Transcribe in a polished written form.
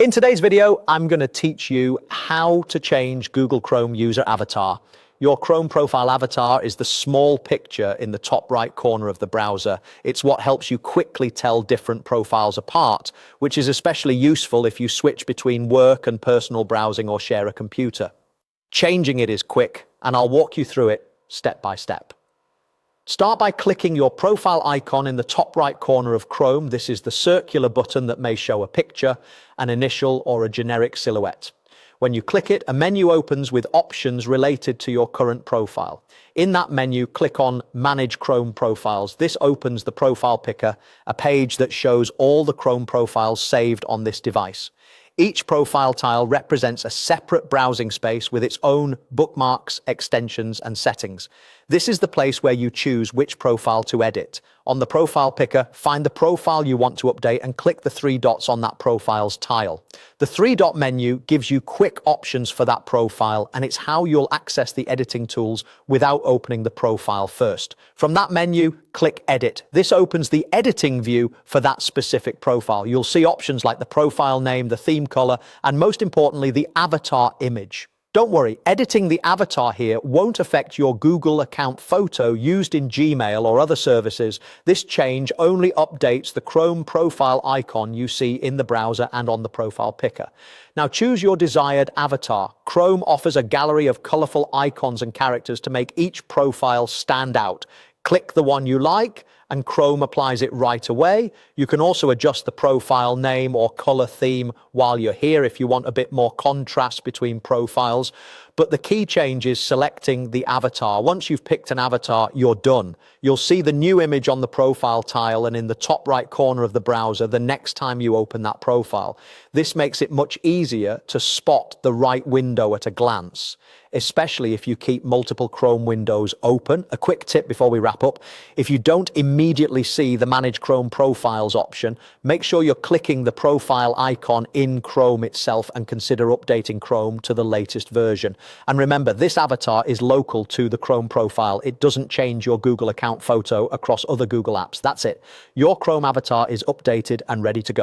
In today's video, I'm going to teach you how to change Google Chrome user avatar. Your Chrome profile avatar is the small picture in the top right corner of the browser. It's what helps you quickly tell different profiles apart, which is especially useful if you switch between work and personal browsing or share a computer. Changing it is quick, and I'll walk you through it step by step. Start by clicking your profile icon in the top right corner of Chrome. This is the circular button that may show a picture, an initial, or a generic silhouette. When you click it, a menu opens with options related to your current profile. In that menu, click on Manage Chrome Profiles. This opens the profile picker, a page that shows all the Chrome profiles saved on this device. Each profile tile represents a separate browsing space with its own bookmarks, extensions, and settings. This is the place where you choose which profile to edit. On the profile picker, find the profile you want to update and click the three dots on that profile's tile. The three-dot menu gives you quick options for that profile, and it's how you'll access the editing tools without opening the profile first. From that menu, click Edit. This opens the editing view for that specific profile. You'll see options like the profile name, the theme color, and most importantly, the avatar image. Don't worry, editing the avatar here won't affect your Google account photo used in Gmail or other services. This change only updates the Chrome profile icon you see in the browser and on the profile picker. Now choose your desired avatar. Chrome offers a gallery of colorful icons and characters to make each profile stand out. Click the one you like, and Chrome applies it right away. You can also adjust the profile name or color theme while you're here if you want a bit more contrast between profiles. But the key change is selecting the avatar. Once you've picked an avatar, you're done. You'll see the new image on the profile tile and in the top right corner of the browser the next time you open that profile. This makes it much easier to spot the right window at a glance, especially if you keep multiple Chrome windows open. A quick tip before we wrap up: if you don't immediately see the Manage Chrome Profiles option, make sure you're clicking the profile icon in Chrome itself and consider updating Chrome to the latest version. And remember, this avatar is local to the Chrome profile. It doesn't change your Google account photo across other Google apps. That's it. Your Chrome avatar is updated and ready to go.